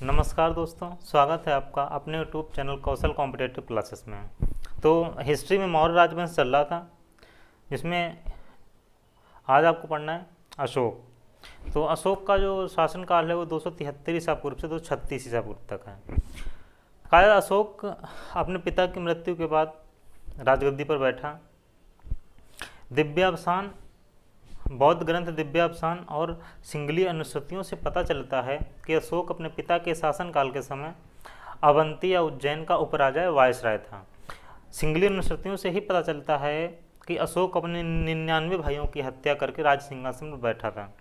नमस्कार दोस्तों, स्वागत है आपका अपने यूट्यूब चैनल कौशल कॉम्पिटेटिव क्लासेस में। तो हिस्ट्री में मौर्य राजवंश चल रहा था, जिसमें आज आपको पढ़ना है अशोक। तो अशोक का जो शासनकाल है वो 273 ईसा पूर्व से 236 ईसा पूर्व तक है। शायद अशोक अपने पिता की मृत्यु के बाद राजगद्दी पर बैठा। दिव्यावसान, बौद्ध ग्रंथ दिव्यावसान और सिंगली अनुश्रुतियों से पता चलता है कि अशोक अपने पिता के शासनकाल के समय अवंती या उज्जैन का उपराजा वायसराय था। सिंगली अनुश्रुतियों से ही पता चलता है कि अशोक अपने 99 भाइयों की हत्या करके राज सिंहासन पर बैठा था।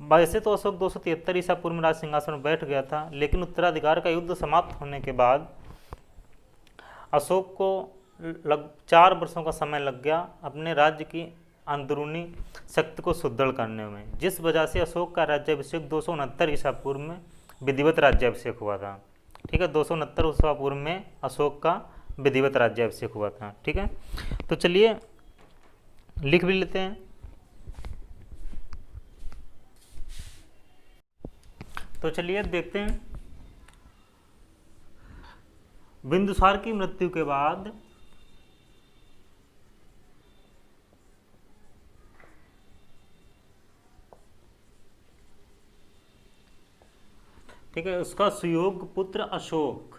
वैसे तो अशोक 273 ईसा पूर्व में राज सिंहासन पर बैठ गया था, लेकिन उत्तराधिकार का युद्ध समाप्त होने के बाद अशोक को 4 वर्षों का समय लग गया अपने राज्य की अंदरूनी शक्ति को सुदृढ़ करने में, जिस वजह से अशोक का राज्याभिषेक 269 ईसा पूर्व में विधिवत राज्याभिषेक हुआ था। ठीक है, 269 ईसा पूर्व में अशोक का विधिवत राज्याभिषेक हुआ था। ठीक है, तो चलिए लिख भी लेते हैं। तो चलिए देखते हैं। बिंदुसार की मृत्यु के बाद ठीक है, उसका सुयोग पुत्र अशोक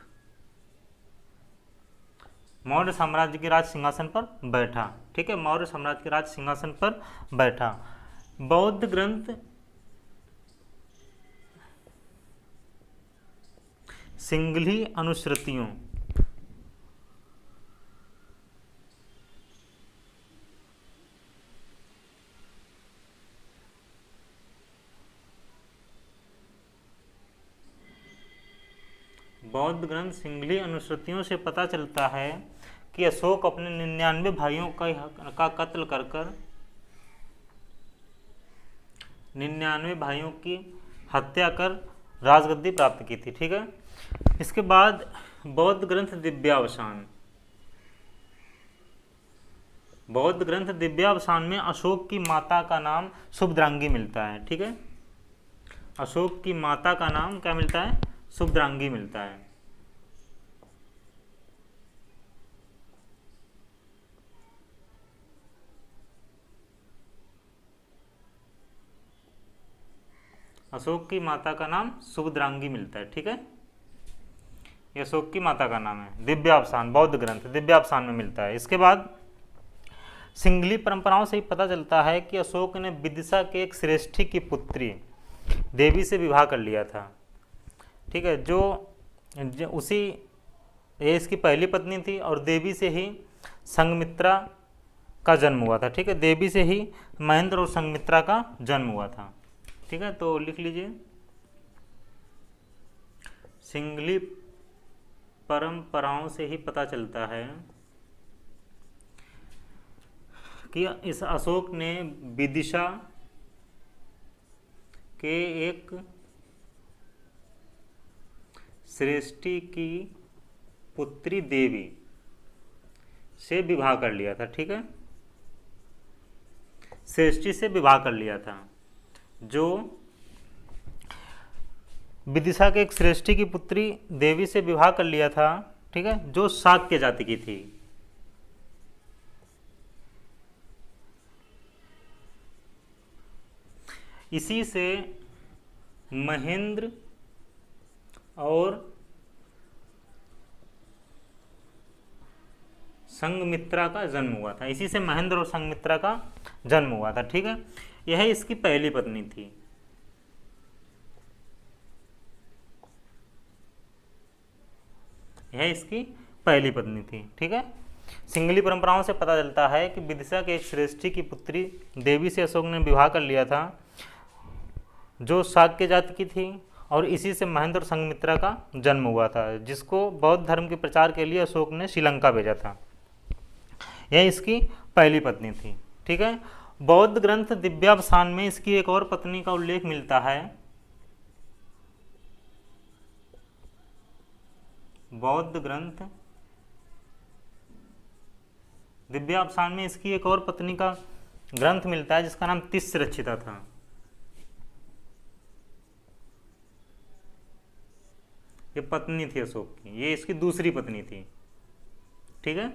मौर्य साम्राज्य के राज सिंहासन पर बैठा। ठीक है, मौर्य साम्राज्य के राज सिंहासन पर बैठा। बौद्ध ग्रंथ सिंगली अनुश्रुतियों बौद्ध ग्रंथ सिंगली अनुश्रुतियों से पता चलता है कि अशोक अपने 99 भाइयों का कत्ल कर 99 भाइयों की हत्या कर राजगद्दी प्राप्त की थी। ठीक है, इसके बाद बौद्ध ग्रंथ दिव्यावसान। बौद्ध ग्रंथ दिव्यावसान में अशोक की माता का नाम सुभद्रांगी मिलता है। ठीक है, अशोक की माता का नाम क्या मिलता है? सुभद्रांगी मिलता है। अशोक की माता का नाम सुभद्रांगी मिलता है। ठीक है, ये अशोक की माता का नाम है। दिव्यावसान, बौद्ध ग्रंथ दिव्यावसान में मिलता है। इसके बाद सिंगली परंपराओं से ही पता चलता है कि अशोक ने विदिशा के एक श्रेष्ठी की पुत्री देवी से विवाह कर लिया था। ठीक है, जो उसी ये इसकी पहली पत्नी थी और देवी से ही संघमित्रा का जन्म हुआ था। ठीक है, देवी से ही महेंद्र और संघमित्रा का जन्म हुआ था। ठीक है, तो लिख लीजिए। सिंगली परंपराओं से ही पता चलता है कि इस अशोक ने विदिशा के एक श्रेष्ठी की पुत्री देवी से विवाह कर लिया था। ठीक है, श्रेष्ठी से विवाह कर लिया था। जो विदिशा के एक श्रेष्ठी की पुत्री देवी से विवाह कर लिया था। ठीक है, जो शाक्य जाति की थी। इसी से महेंद्र और संघमित्रा का जन्म हुआ था। इसी से महेंद्र और संघमित्रा का जन्म हुआ था। ठीक है, यह इसकी पहली पत्नी थी। यह इसकी पहली पत्नी थी। ठीक है, सिंगली परंपराओं से पता चलता है कि विदिशा के एक श्रेष्ठी की पुत्री देवी से अशोक ने विवाह कर लिया था, जो शाक्य जाति की थी, और इसी से महेंद्र और संघमित्रा का जन्म हुआ था, जिसको बौद्ध धर्म के प्रचार के लिए अशोक ने श्रीलंका भेजा था। यह इसकी पहली पत्नी थी। ठीक है, बौद्ध ग्रंथ दिव्यावसान में इसकी एक और पत्नी का उल्लेख मिलता है। बौद्ध ग्रंथ दिव्यावसान में इसकी एक और पत्नी का ग्रंथ मिलता है, जिसका नाम तिस्रक्षिता था। ये पत्नी थी अशोक की, ये इसकी दूसरी पत्नी थी। ठीक है,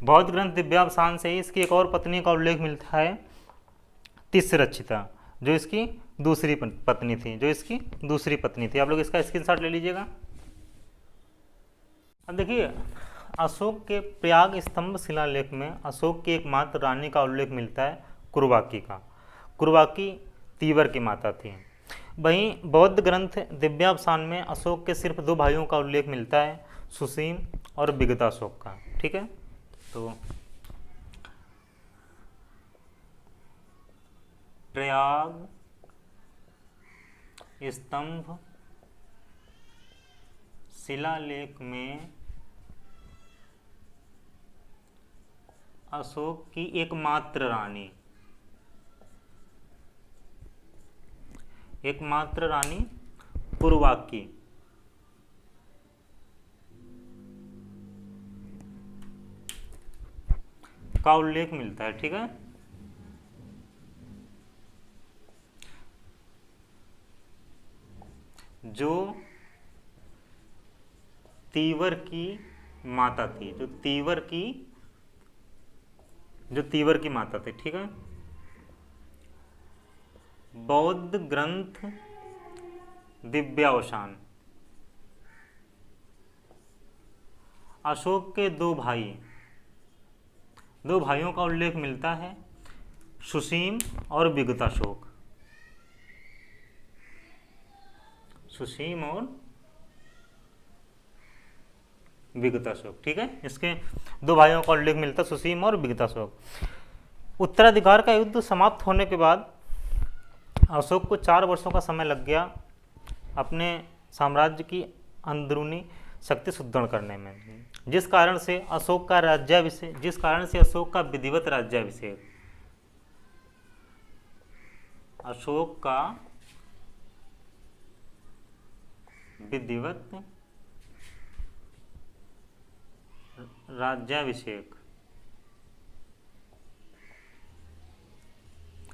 बौद्ध ग्रंथ दिव्यावसान से ही इसकी एक और पत्नी का उल्लेख मिलता है, तिस्रक्षिता, जो इसकी दूसरी पत्नी थी, जो इसकी दूसरी पत्नी थी। आप लोग इसका स्क्रीनशॉट ले लीजिएगा। अब देखिए, अशोक के प्रयाग स्तंभ शिलालेख में अशोक की एकमात्र रानी का उल्लेख मिलता है, कुरबाकी का। कुरबाकी तीवर की माता थी। वहीं बौद्ध ग्रंथ दिव्यावसान में अशोक के सिर्फ 2 भाइयों का उल्लेख मिलता है, सुसीम और विगताशोक का। ठीक है, तो प्रयाग स्तंभ शिलालेख में अशोक की एकमात्र रानी कुरबाकी का उल्लेख मिलता है। ठीक है, जो तीवर की माता थी, जो तीवर की माता थी। ठीक है, बौद्ध ग्रंथ दिव्यावसान अशोक के 2 भाइयों का उल्लेख मिलता है, सुसीम और विगताशोक। सुसीम और विगताशोक। ठीक है, इसके 2 भाइयों का उल्लेख मिलता है, सुसीम और विगताशोक। उत्तराधिकार का युद्ध समाप्त होने के बाद अशोक को 4 वर्षों का समय लग गया अपने साम्राज्य की अंदरूनी शक्ति सुदृढ़ करने में, जिस कारण से अशोक का विधिवत राज्याभिषेक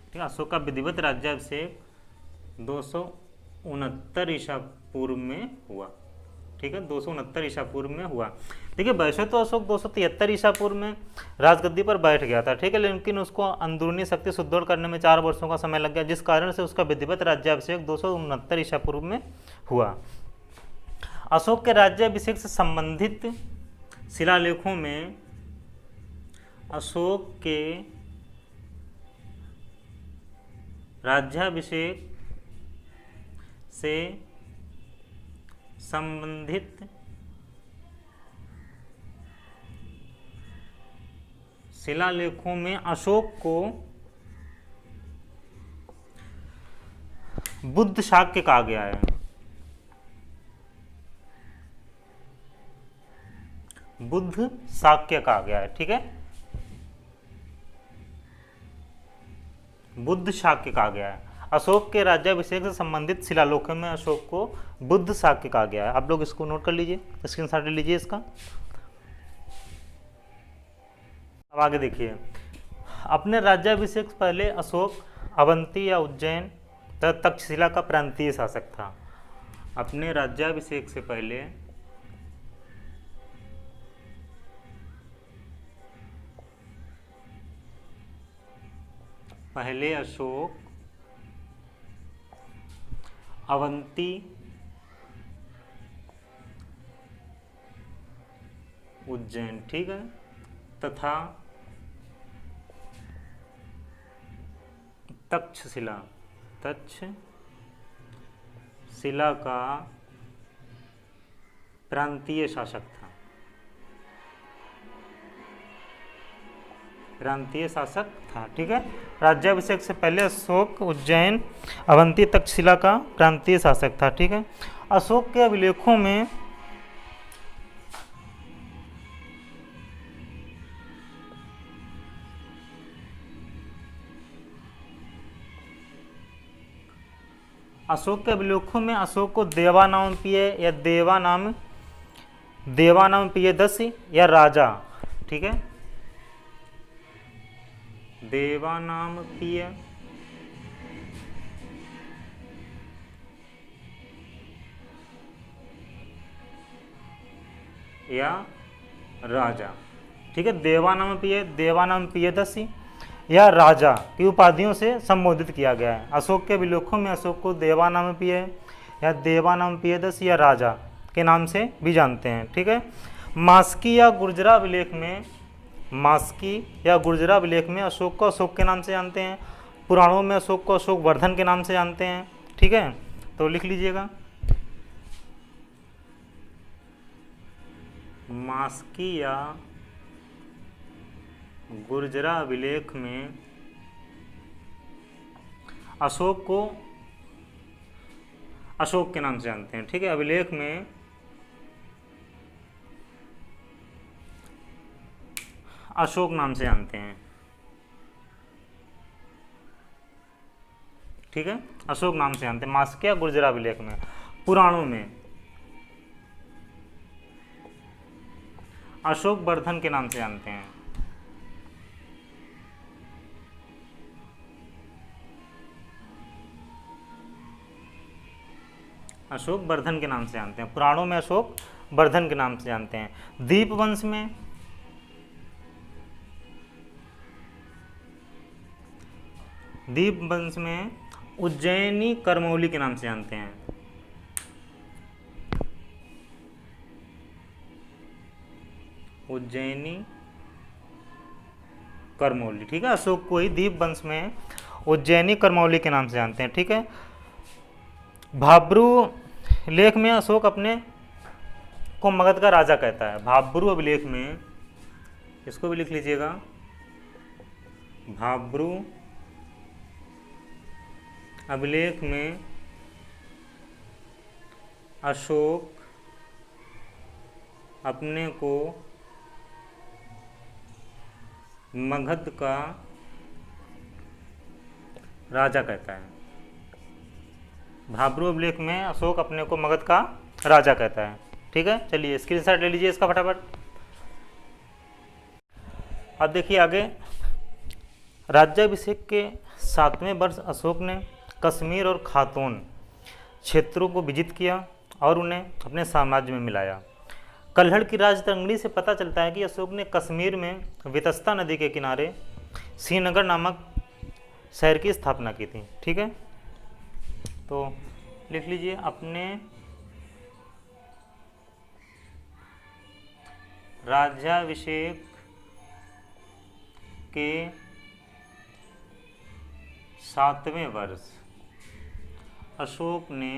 ठीक है, अशोक का विधिवत राज्याभिषेक 269 ईसा पूर्व में हुआ। ठीक है, 269 ईसा पूर्व में हुआ। देखिए, वैसे तो अशोक 273 ईसा पूर्व में राजगद्दी पर बैठ गया था। ठीक है, लेकिन उसको अंदरूनी शक्ति सुदृढ़ करने में 4 वर्षों का समय लग गया, जिस कारण से उसका विधिवत राज्याभिषेक 269 ईसा पूर्व में हुआ। अशोक के राज्याभिषेक से संबंधित शिलालेखों में अशोक के राज्याभिषेक से संबंधित शिलालेखों में अशोक को बुद्ध शाक्य कहा गया है। बुद्ध शाक्य कहा गया है। ठीक है, बुद्ध शाक्य कहा गया है। अशोक के राज्याभिषेक से संबंधित शिलालेखों में अशोक को बुद्ध शाक्य कहा गया है। आप लोग इसको नोट कर लीजिए, स्क्रीनशॉट ले लीजिए इसका। अब आगे देखिए, अपने राज्याभिषेक से पहले अशोक अवंती या उज्जैन तथा तक्षशिला का प्रांतीय शासक था। अपने राज्याभिषेक से पहले अशोक अवंती, उज्जैन, ठीक है, तथा तक्षशिला का प्रांतीय शासक था। ठीक है, राज्याभिषेक से पहले अशोक उज्जैन अवंती तक्षशिला का प्रांतीय शासक था। ठीक है, अशोक के अभिलेखों में अशोक को देवानामपीय या देवानामपीय 10 या राजा, ठीक है, देवानामपीय या राजा, ठीक है। देवानंपियदसि या राजा की उपाधियों से संबोधित किया गया है। अशोक के अभिलेखों में अशोक को देवानंपिय या देवानंपियदस या राजा के नाम से भी जानते हैं, ठीक है। मास्की या गुर्जरा अभिलेख में अशोक को अशोक के नाम से जानते हैं। पुराणों में अशोक को अशोक वर्धन के नाम से जानते हैं, ठीक है। तो लिख लीजिएगा, मास्की या गुर्जरा अभिलेख में अशोक को अशोक के नाम से जानते हैं, ठीक है। अभिलेख में अशोक नाम से जानते हैं, ठीक है। अशोक नाम से जानते हैं मास्की या गुर्जरा अभिलेख में। पुराणों में अशोक वर्धन के नाम से जानते हैं, अशोक वर्धन के नाम से जानते हैं। पुराणों में अशोक वर्धन के नाम से जानते हैं। दीपवंश में उज्जैनी करमौली के नाम से जानते हैं, उज्जैनी करमौली, ठीक है। अशोक को ही दीपवंश में उज्जैनी करमौली के नाम से जानते हैं, ठीक है। भाब्रू लेख में अशोक अपने को मगध का राजा कहता है। भाब्रू अभिलेख में, इसको भी लिख लीजिएगा, भाब्रू अभिलेख में अशोक अपने को मगध का राजा कहता है। भाब्रू अभिलेख में अशोक अपने को मगध का राजा कहता है, ठीक है। चलिए स्क्रीनशॉट ले लीजिए इसका फटाफट। अब देखिए आगे, राज्याभिषेक के 7वें वर्ष अशोक ने कश्मीर और खातून क्षेत्रों को विजित किया और उन्हें अपने साम्राज्य में मिलाया। कल्हड़ की राजतरंगिणी से पता चलता है कि अशोक ने कश्मीर में वितस्ता नदी के किनारे श्रीनगर नामक शहर की स्थापना की थी, ठीक है। तो लिख लीजिए, अपने राज्याभिषेक के 7वें वर्ष अशोक ने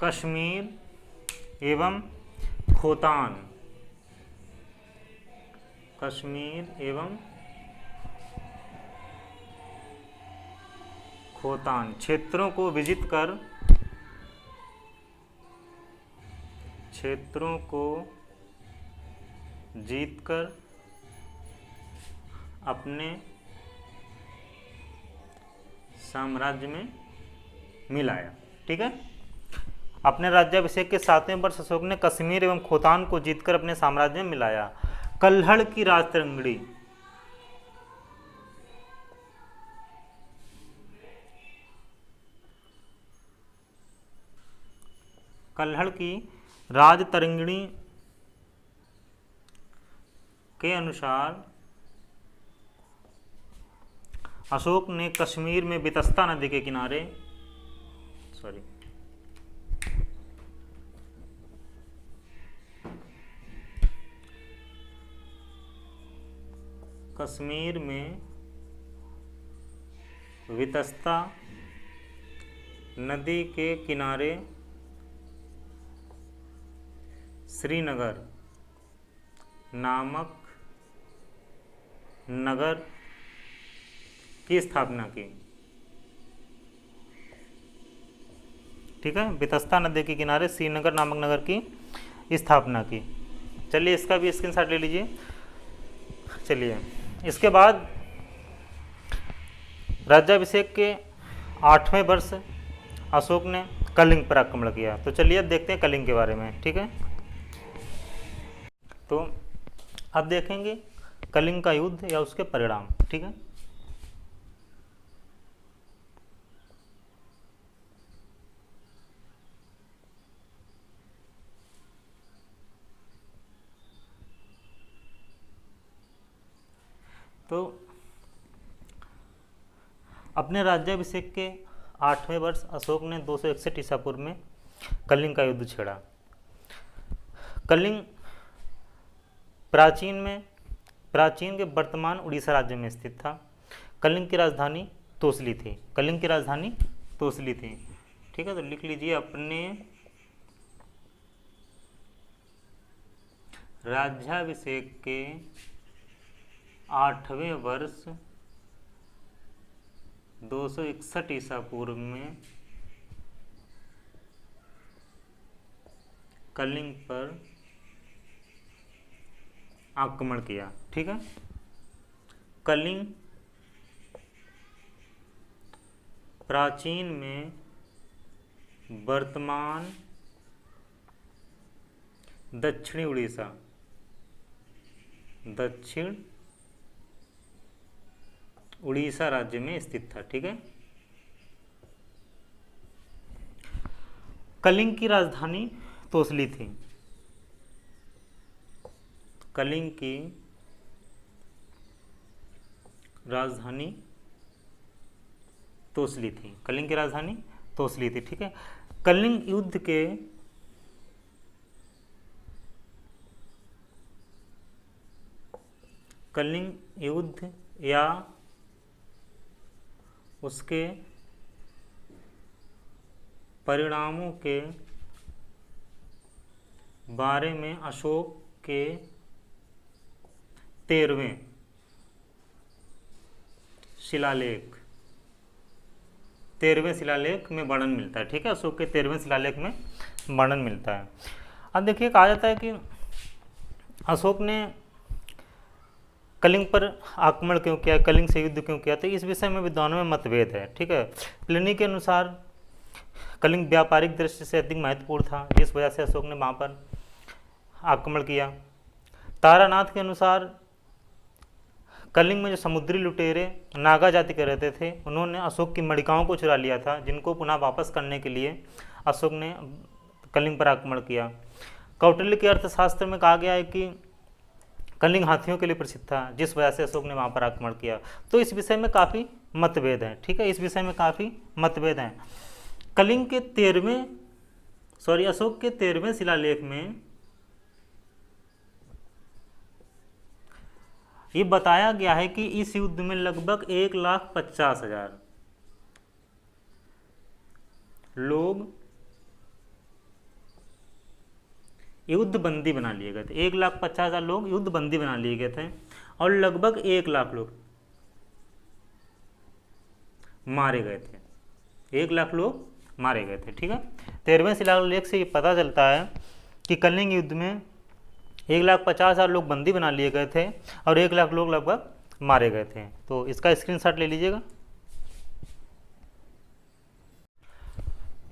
कश्मीर एवं खोतान क्षेत्रों को विजित कर जीतकर अपने साम्राज्य में मिलाया, ठीक है। अपने राज्याभिषेक के 7वें वर्ष अशोक ने कश्मीर एवं खोतान को जीतकर अपने साम्राज्य में मिलाया। कल्हड़ की राजतरंगिणी, कल्हड़ की राजतरंगिणी के अनुसार अशोक ने कश्मीर में वितस्ता नदी के किनारे कश्मीर में वितस्ता नदी के किनारे श्रीनगर नामक नगर की स्थापना की, ठीक है। वितस्ता नदी के किनारे श्रीनगर नामक नगर की स्थापना की। चलिए इसका भी स्क्रीनशॉट ले लीजिए। चलिए इसके बाद राज्याभिषेक के 8वें वर्ष अशोक ने कलिंग पर आक्रमण किया। तो चलिए अब देखते हैं कलिंग के बारे में, ठीक है। तो अब देखेंगे कलिंग का युद्ध या उसके परिणाम, ठीक है। तो अपने राज्याभिषेक के 8वें वर्ष अशोक ने 261 ईसा पूर्व में कलिंग का युद्ध छेड़ा। कलिंग प्राचीन के वर्तमान उड़ीसा राज्य में स्थित था। कलिंग की राजधानी तोसली थी। कलिंग की राजधानी तोसली थी। ठीक है, तो लिख लीजिए अपने राज्याभिषेक के 8वें वर्ष 261 ईसा पूर्व में कलिंग पर आक्रमण किया। ठीक है, कलिंग प्राचीन में वर्तमान दक्षिणी उड़ीसा राज्य में स्थित था। ठीक है, कलिंग की राजधानी तोसली थी। कलिंग की राजधानी तोसली थी। कलिंग की राजधानी तोसली थी। ठीक है, कलिंग युद्ध या उसके परिणामों के बारे में अशोक के 13वें शिलालेख में वर्णन मिलता है। ठीक है, अशोक के 13वें शिलालेख में वर्णन मिलता है। अब देखिए, कहा जाता है कि अशोक ने कलिंग पर आक्रमण क्यों किया, कलिंग से युद्ध क्यों किया, तो इस विषय में विद्वानों में मतभेद है। ठीक है, प्लिनी के अनुसार कलिंग व्यापारिक दृष्टि से अधिक महत्वपूर्ण था, जिस वजह से अशोक ने वहाँ पर आक्रमण किया। तारानाथ के अनुसार कलिंग में जो समुद्री लुटेरे नागा जाति के रहते थे, उन्होंने अशोक की मणिकाओं को चुरा लिया था, जिनको पुनः वापस करने के लिए अशोक ने कलिंग पर आक्रमण किया। कौटिल्य के अर्थशास्त्र में कहा गया है कि कलिंग हाथियों के लिए प्रसिद्ध था, जिस वजह से अशोक ने वहाँ पर आक्रमण किया। तो इस विषय में काफ़ी मतभेद हैं। ठीक है, इस विषय में काफ़ी मतभेद हैं। कलिंग के अशोक के 13वें शिलालेख में ये बताया गया है कि इस युद्ध में लगभग 1,50,000 लोग युद्ध बंदी बना लिए गए थे। 1,50,000 लोग युद्ध बंदी बना लिए गए थे और लगभग 1 लाख लोग मारे गए थे। 1 लाख लोग मारे गए थे। ठीक है, 13वें शिलालेख से ये पता चलता है कि कलिंग युद्ध में 1,50,000 लोग बंदी बना लिए गए थे और 1 लाख लोग लगभग मारे गए थे। तो इसका स्क्रीनशॉट ले लीजिएगा।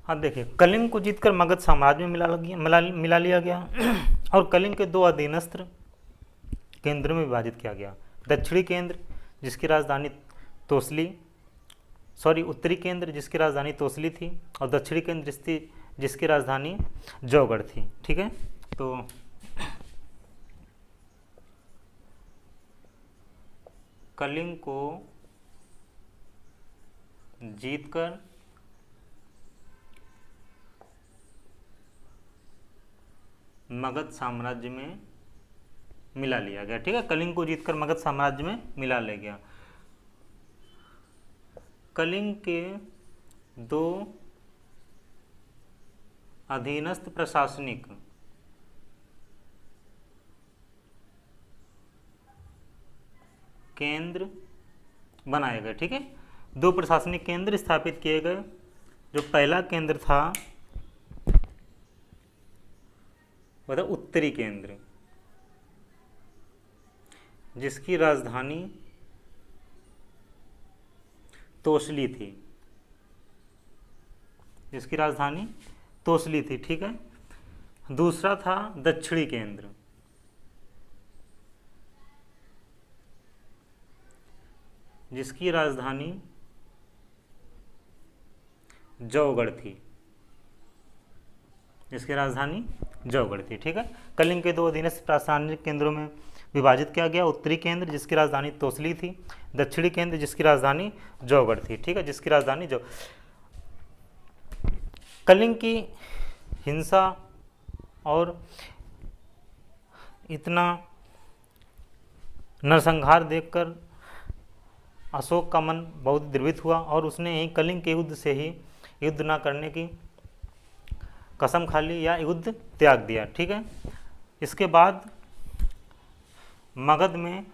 अब देखिए, कलिंग को जीतकर मगध साम्राज्य में मिला लिया गया और कलिंग के 2 अधीनस्थ केंद्रों में विभाजित किया गया। दक्षिणी केंद्र जिसकी राजधानी उत्तरी केंद्र जिसकी राजधानी तोसली थी और दक्षिणी केंद्र जिसकी राजधानी जौगढ़ थी। ठीक है, तो कलिंग को जीतकर मगध साम्राज्य में मिला लिया गया। ठीक है, कलिंग को जीतकर मगध साम्राज्य में मिला लिया गया। कलिंग के 2 अधीनस्थ प्रशासनिक केंद्र बनाए गए। ठीक है, 2 प्रशासनिक केंद्र स्थापित किए गए। जो पहला केंद्र था वह था उत्तरी केंद्र जिसकी राजधानी तोसली थी। ठीक है, दूसरा था दक्षिणी केंद्र जिसकी राजधानी जौगढ़ थी। ठीक है, कलिंग के 2 अधीनस्थ प्रशासनिक केंद्रों में विभाजित किया गया। उत्तरी केंद्र जिसकी राजधानी तोसली थी, दक्षिणी केंद्र जिसकी राजधानी जौगढ़ थी, ठीक है, जिसकी राजधानी कलिंग की हिंसा और इतना नरसंहार देखकर अशोक का मन बहुत द्रवित हुआ और उसने यही कलिंग के युद्ध से ही युद्ध न करने की कसम खा ली या युद्ध त्याग दिया, ठीक है। इसके बाद मगध में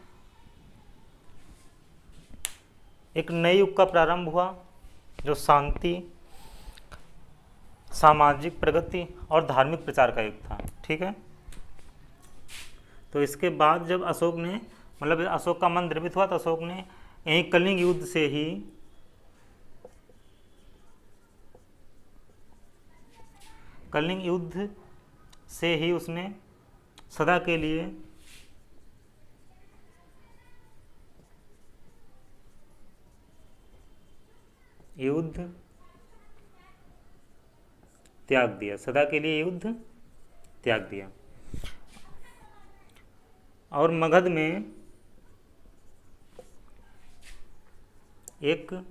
एक नए युग का प्रारंभ हुआ जो शांति, सामाजिक प्रगति और धार्मिक प्रचार का युग था, ठीक है। तो इसके बाद जब अशोक ने मतलब अशोक का मन द्रवित हुआ तो अशोक ने यही कलिंग युद्ध से ही उसने सदा के लिए युद्ध त्याग दिया, सदा के लिए युद्ध त्याग दिया। और मगध में एक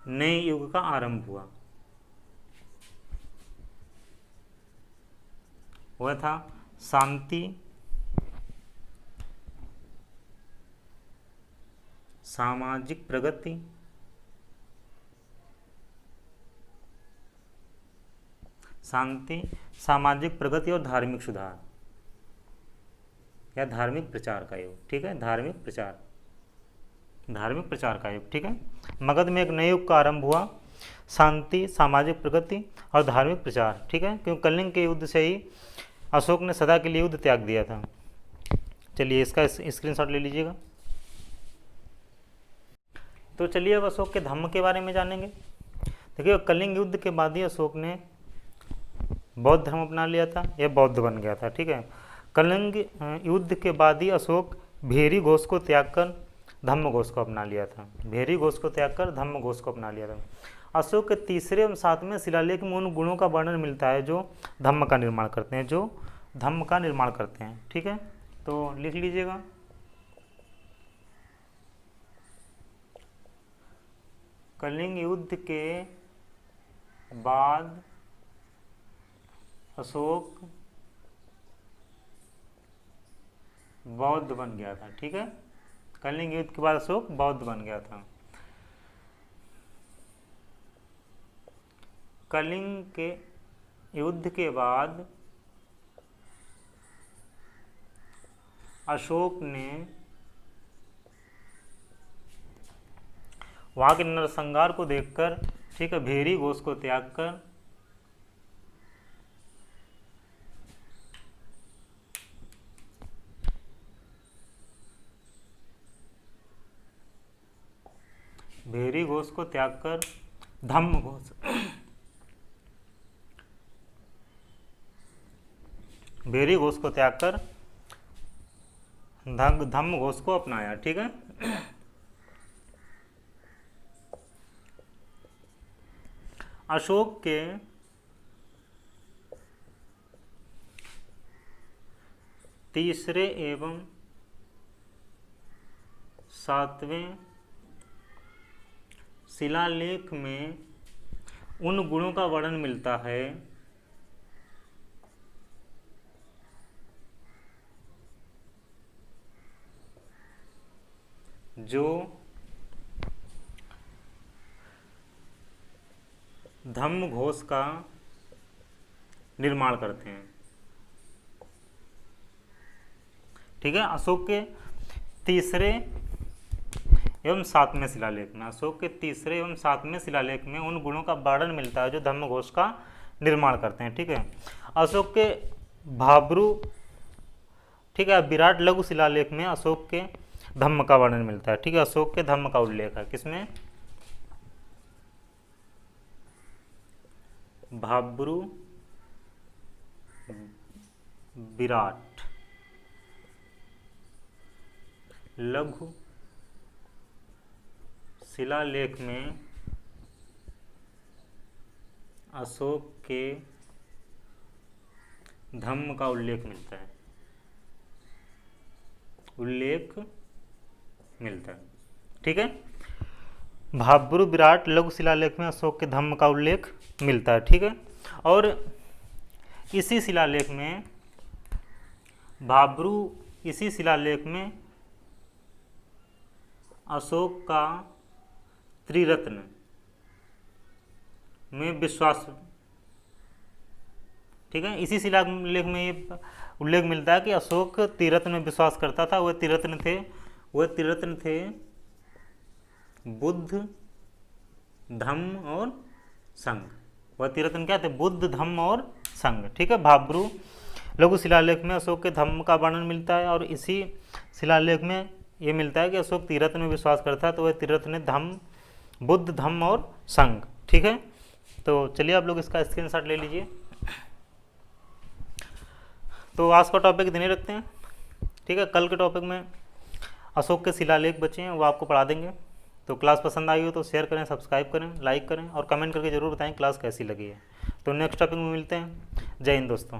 नए युग का आरंभ हुआ, वह था शांति, सामाजिक प्रगति, सामाजिक प्रगति और धार्मिक सुधार या धार्मिक प्रचार का युग, ठीक है, धार्मिक प्रचार का युग, ठीक है। मगध में एक नए युग का आरंभ हुआ, शांति, सामाजिक प्रगति और धार्मिक प्रचार, ठीक है, क्योंकि कलिंग के युद्ध से ही अशोक ने सदा के लिए युद्ध त्याग दिया था। चलिए इसका स्क्रीनशॉट ले लीजिएगा। तो चलिए अब अशोक के धम्म के बारे में जानेंगे। देखिए कलिंग युद्ध के बाद ही अशोक ने बौद्ध धर्म अपना लिया था, यह बौद्ध बन गया था, ठीक है। कलिंग युद्ध के बाद ही अशोक भेरी घोष को त्याग कर धम्म घोष को अपना लिया था, भेरी घोष को त्याग कर धम्म घोष को अपना लिया था। अशोक के तीसरे एवं सातवें शिलालेख में उन गुणों का वर्णन मिलता है जो धम्म का निर्माण करते हैं, ठीक है। तो लिख लीजिएगा। कलिंग युद्ध के बाद अशोक बौद्ध बन गया था, ठीक है। कलिंग युद्ध के बाद अशोक बौद्ध बन गया था। कलिंग के युद्ध के बाद अशोक ने वहाँ के नरसंहार को देखकर, ठीक है, भेरी घोष को त्याग कर धम्म घोष धम्म घोष को अपनाया, ठीक है। अशोक के तीसरे एवं सातवें शिलालेख में उन गुणों का वर्णन मिलता है जो धम्म घोष का निर्माण करते हैं, ठीक है। अशोक के तीसरे एवं सातवें शिलालेख में उन गुणों का वर्णन मिलता है जो धम्म घोष का निर्माण करते हैं, ठीक है। अशोक के भाब्रू, ठीक है, विराट लघु शिलालेख में अशोक के धम्म का वर्णन मिलता है, ठीक है। अशोक के धम्म का उल्लेख है किसमें? भाब्रू विराट लघु शिलालेख में अशोक के धम्म का उल्लेख मिलता है, उल्लेख मिलता है। ठीक है, भाब्रू विराट लघु शिलालेख में अशोक के धम्म का उल्लेख मिलता है। ठीक है, और इसी शिलालेख में इसी शिलालेख में अशोक का त्रिरत्न में विश्वास, ठीक है, इसी शिलालेख में ये उल्लेख मिलता है कि अशोक त्रिरत्न में विश्वास करता था। वह त्रिरत्न थे बुद्ध, धम्म और संघ। वह त्रिरत्न क्या थे? बुद्ध, धम्म और संघ। ठीक है, भाब्रू लघु शिलालेख में अशोक के धम्म का वर्णन मिलता है और इसी शिलालेख में ये मिलता है कि अशोक त्रिरत्न में विश्वास करता है। तो वह त्रिरत्न धम्म, बुद्ध, धम्म और संघ। ठीक है, तो चलिए आप लोग इसका स्क्रीनशॉट ले लीजिए। तो आज का टॉपिक इतने रखते हैं। ठीक है, कल के टॉपिक में अशोक के शिलालेख बचे हैं, वो आपको पढ़ा देंगे। तो क्लास पसंद आई हो तो शेयर करें, सब्सक्राइब करें, लाइक करें और कमेंट करके ज़रूर बताएं क्लास कैसी लगी है। तो नेक्स्ट टॉपिक में मिलते हैं। जय हिंद दोस्तों।